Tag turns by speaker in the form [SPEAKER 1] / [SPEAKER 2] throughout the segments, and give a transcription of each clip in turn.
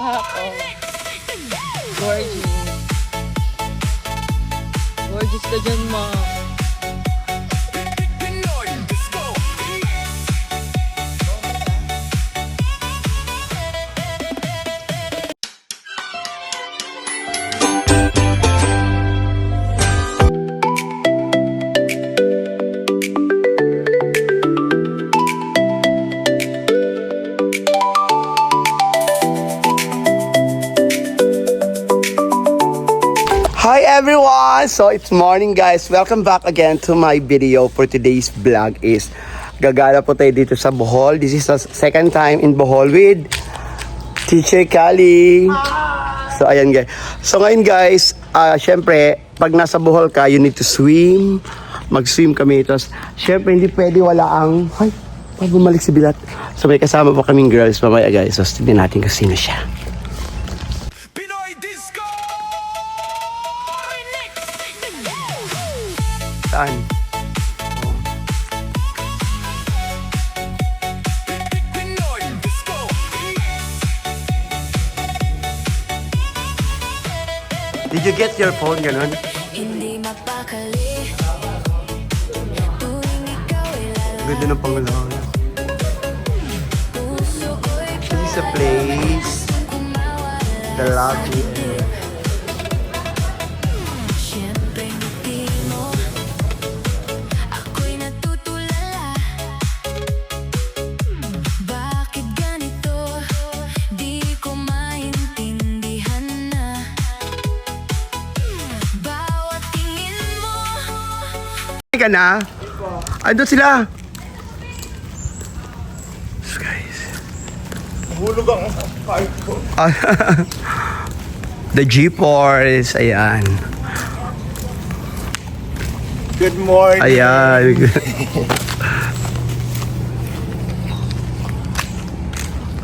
[SPEAKER 1] Pak, oh. Gorgeous. Gorgeous ka dyan, ma.
[SPEAKER 2] Hi everyone! So it's morning guys. Welcome back again to my video. For today's vlog is gagala po tayo dito sa Bohol. This is the second time in Bohol with Teacher Kali. So ayan guys. So ngayon guys, syempre pag nasa Bohol ka, you need to swim. Mag-swim kami. Tapos syempre hindi pwede wala ang... Ay, pag bumalik si Bilat. So may kasama po kaming girls mamaya guys. So tignan natin kung sino siya. Saan? Did you get your phone, ganun? Ganda ng pangalawa. This is a place. The lobby. Ka na? Andun sila. So guys. Hulog ang card ko. The G-Force. Ayan.
[SPEAKER 3] Good morning.
[SPEAKER 2] Ayan.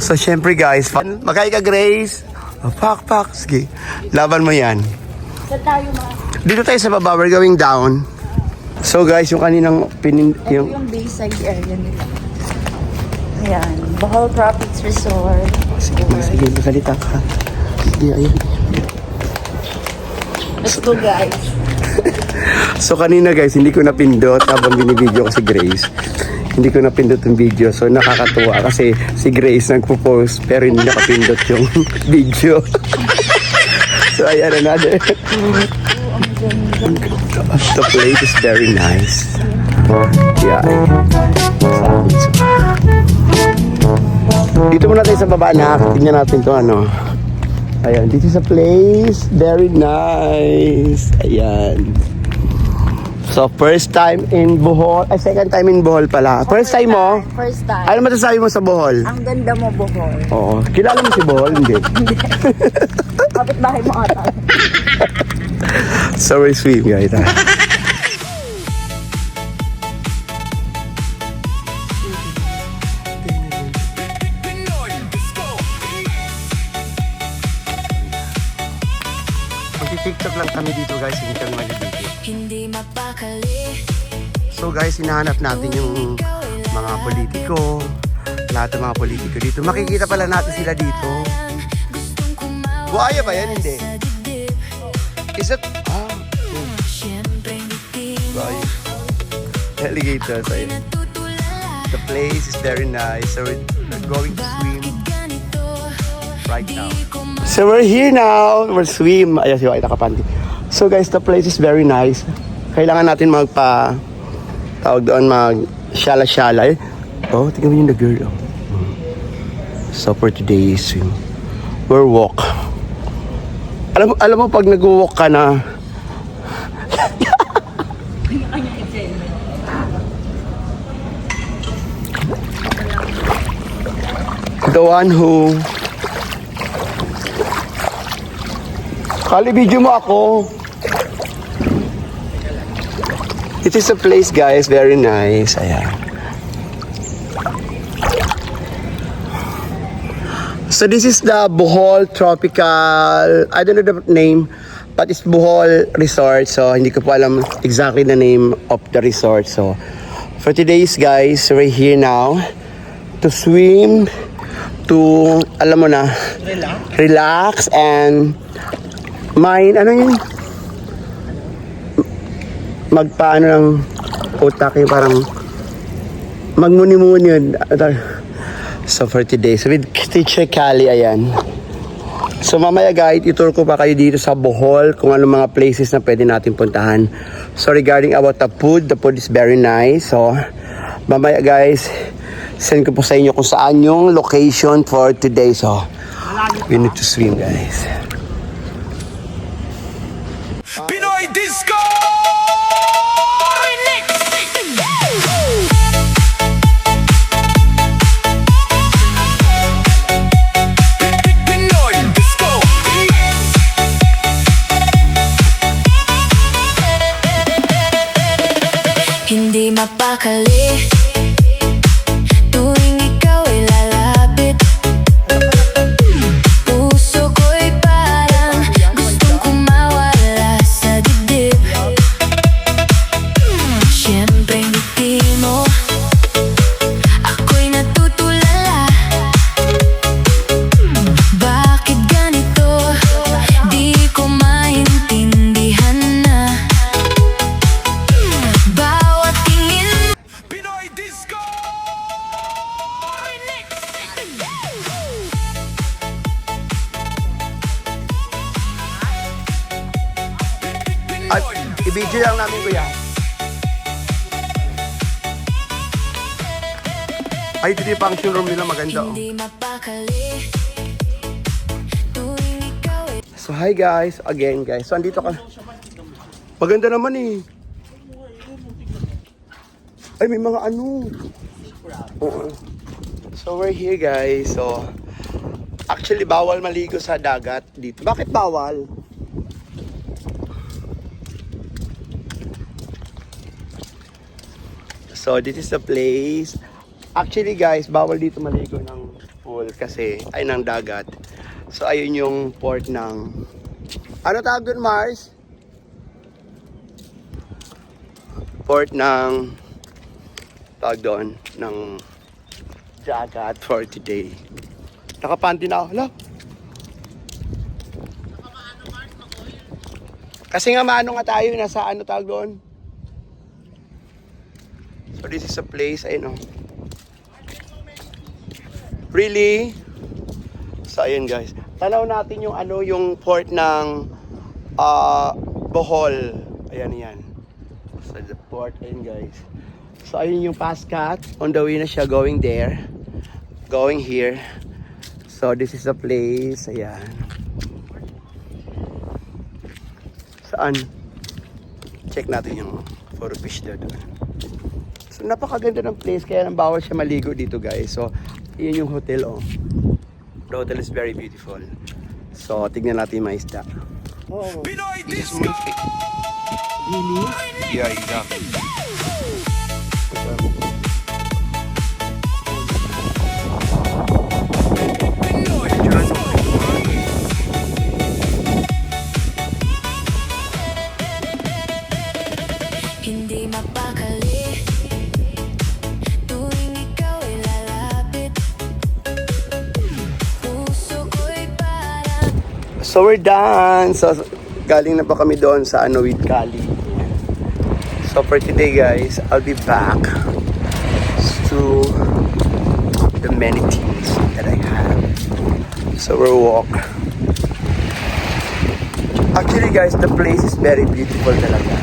[SPEAKER 2] So syempre guys, makay ka Grace. Pak. Sige. Laban mo yan. Dito tayo sa baba. We're going down. So guys, yung kaninang
[SPEAKER 1] Yung Bayside area nila. Ayan, Bohol Tropics Resort.
[SPEAKER 2] Sige, masalita ka. Sige, ayan.
[SPEAKER 1] Let's go guys.
[SPEAKER 2] So kanina guys, hindi ko napindot habang binibideo ko si Grace. Hindi ko napindot yung video. So nakakatuwa kasi si Grace nagpo-post pero hindi nakapindot yung video. So ayan, another. The place is very nice. Yeah. Dito muna tayo sa baba na. Tingnan natin to ano. Ayan, this is a place very nice. Ayan. So first time in Bohol. Ay, second time in Bohol pala. First time mo?
[SPEAKER 1] First time.
[SPEAKER 2] Ano masasabi mo sa Bohol?
[SPEAKER 1] Ang ganda mo, Bohol.
[SPEAKER 2] Oo. Kilala mo si Bohol? Hindi.
[SPEAKER 1] Kapit bahay mo ata.
[SPEAKER 2] So we're swim guys. Mag-TikTok lang kami dito guys, hindi kami mag-video. So guys, hinahanap natin yung mga politiko, lahat ng mga politiko dito. Makikita pala natin sila dito. Buhaya ba yan? Hindi. Is it? Buhaya. Alligator. So, the place is very nice. So we're going to swim right now. So we're here now. We're swim. Ayan si White nakapanty. So guys, the place is very nice. Kailangan natin tawag doon mag-shala-shala. Oh, tingnan mo yung the girl. Oh. So for today's swim, we're walk. Alam mo pag nag-walk ka na, the one who Kali, video mo ako. It is a place guys, very nice. Ayan. So this is the Bohol Tropical, I don't know the name, but it's Bohol Resort. So hindi ko po alam exactly the name of the resort. So for today's guys, we're here now to swim. to, alam mo na, relax and mind, ano yun? Magpaano ng utak yung parang magmuni-muni yun. So for today, so with Teacher Cali, ayan. So mamaya guys, itour ko pa kayo dito sa Bohol kung ano mga places na pwede natin puntahan. So regarding about the food is very nice. So mamaya guys, send ko po sa inyo kung saan yung location for today. So we need to swim guys.
[SPEAKER 3] Pinoy Disco! Pinoy Disco!
[SPEAKER 4] Hindi mapakali tuwing ikaw ay lalapit. Puso ko'y parang gustong kumawala sa dibdib. Siyempre ngiti mo, ako'y natutulala. Bakit ganito? Di ko maintindihan na. Bawat tingin
[SPEAKER 3] Pinoy Disco!
[SPEAKER 2] At i-video lang namin kuya. Ay, dito yung function room nila maganda oh.
[SPEAKER 4] hindi mapakali tuwing ikaw ay
[SPEAKER 2] So hi guys, again guys. So andito ka. Maganda naman eh. Ay, may mga ano. Oo. So we're here guys. So actually bawal maligo sa dagat dito. Bakit bawal? So this is the place. Actually guys, bawal dito maligo ng pool kasi ay ng dagat. So ayun yung port ng ano tawag doon, Mars? Port ng tawag doon ng dagat for today. Nakapanty na ako. Hala. Kasi nga maano nga tayo, nasa ano tawag doon. So this is a place, ayun oh. Really? So ayun guys. Tanaw natin yung ano, yung port ng Bohol. Ayan yan. So the port, ayun guys. So ayun yung Pascat. On the way na siya going there. Going here. So this is the place. Ayan. Saan? Check natin yung photo fish doon. So napakaganda ng place kaya nang bawal siya maligo dito guys. So yun yung hotel oh. The hotel is very beautiful. So tignan natin yung mga isda. Oh,
[SPEAKER 3] Pinoy
[SPEAKER 2] this is
[SPEAKER 3] Disco!
[SPEAKER 2] Moonfit. Really?
[SPEAKER 3] Yeah, exactly.
[SPEAKER 4] hindi mapakali tuwing ikaw ay lalapit. Puso ko'y parang
[SPEAKER 2] So we're done. So galing na pa kami doon sa ano with Cali. So for today guys, I'll be back to the many things that I have. So we'll walk. Actually guys, the place is very beautiful talaga.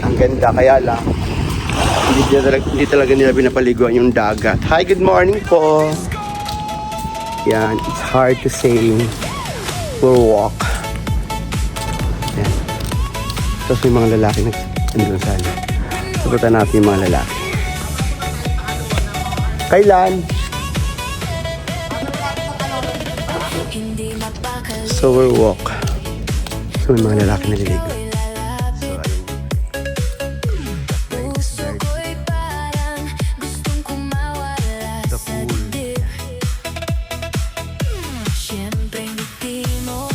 [SPEAKER 2] Ang ganda, kaya lang hindi talaga nila pinapaliguan yung dagat. Hi, good morning po. Yan, it's hard to say. We'll walk. Yan. Tapos may mga lalaki nandun sana. Sagutan natin yung mga lalaki. Kailan?
[SPEAKER 4] hindi mapakali.
[SPEAKER 2] So we'll walk. So may mga lalaki naliligo.
[SPEAKER 4] Ikaw ay lalapit.
[SPEAKER 2] So ayun.
[SPEAKER 4] Puso ko'y parang gustong kumawala
[SPEAKER 2] The
[SPEAKER 4] sa
[SPEAKER 2] pool.
[SPEAKER 4] dibdib. Siyempre ngiti mo,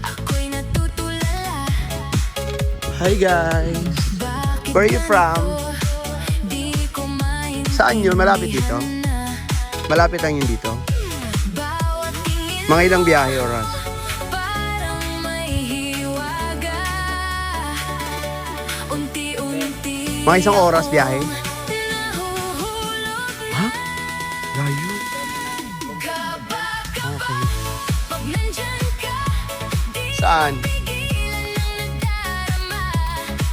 [SPEAKER 4] ako'y natutulala.
[SPEAKER 2] Hi guys.
[SPEAKER 4] Bakit
[SPEAKER 2] Where are you from?
[SPEAKER 4] ganito? Di ko maintindihan
[SPEAKER 2] Saan yun? Malapit dito?
[SPEAKER 4] na.
[SPEAKER 2] Malapit lang yun dito. Mga ilang biyahe oras?
[SPEAKER 4] Parang may hiwaga. Unti-unti
[SPEAKER 2] Mga isang oras biyahe?
[SPEAKER 4] nahuhulog
[SPEAKER 2] Ha? Layo. Okay.
[SPEAKER 4] pag nandyan ka. Di
[SPEAKER 2] Saan?
[SPEAKER 4] pigilan ang nadarama.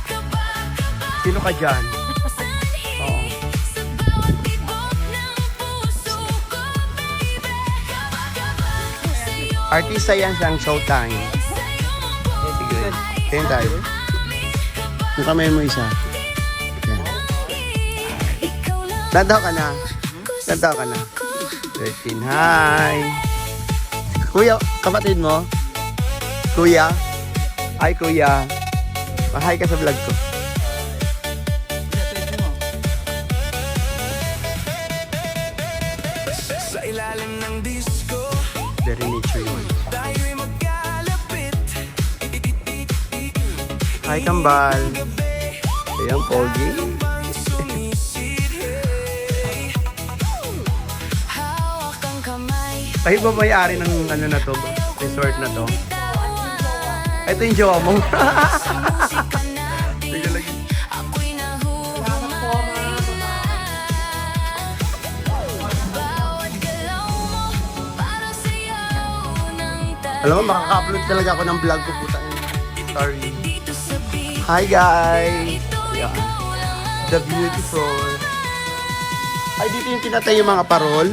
[SPEAKER 4] Kaba-kaba
[SPEAKER 2] Sino ka dyan?
[SPEAKER 4] sanhi
[SPEAKER 2] Oo.
[SPEAKER 4] sa bawat tibok ng puso ko, baby. Kaba-kaba sa'yo,
[SPEAKER 2] Artista yan siyang showtime.
[SPEAKER 4] sa'yo
[SPEAKER 2] Sige. Tingin tayo. Yung kamay mo isa. Yan.
[SPEAKER 4] ikaw lang
[SPEAKER 2] Lantaw ka na. Lantaw ka na. 13. Hi. Kuya, kapatid mo? Kuya? Hi, kuya. Hi ka sa vlog ko.
[SPEAKER 3] Sa ilalim ng disco,
[SPEAKER 2] Very nature yun.
[SPEAKER 3] tayo'y magkalapit.
[SPEAKER 2] Hi, kambal. Ayan, pogi.
[SPEAKER 3] Pang sumisid, hey.
[SPEAKER 4] hawak ang kamay.
[SPEAKER 2] Ay, ba may-ari ng ano na to? Resort na to? Ito yung jowa mo.
[SPEAKER 4] Musika natin,
[SPEAKER 2] Sige lagi.
[SPEAKER 4] ako'y nahuhumay na. Bawat galaw mo, para sayaw ng tayo.
[SPEAKER 2] Alam mo, makaka-upload talaga ako ng vlog ko. Putang ina. Sorry.
[SPEAKER 4] Dito sa beat,
[SPEAKER 2] Hi, guys.
[SPEAKER 4] ito
[SPEAKER 2] Yeah.
[SPEAKER 4] ikaw lang ang
[SPEAKER 2] The beautiful. Ay, dito yung tinatay yung mga parol.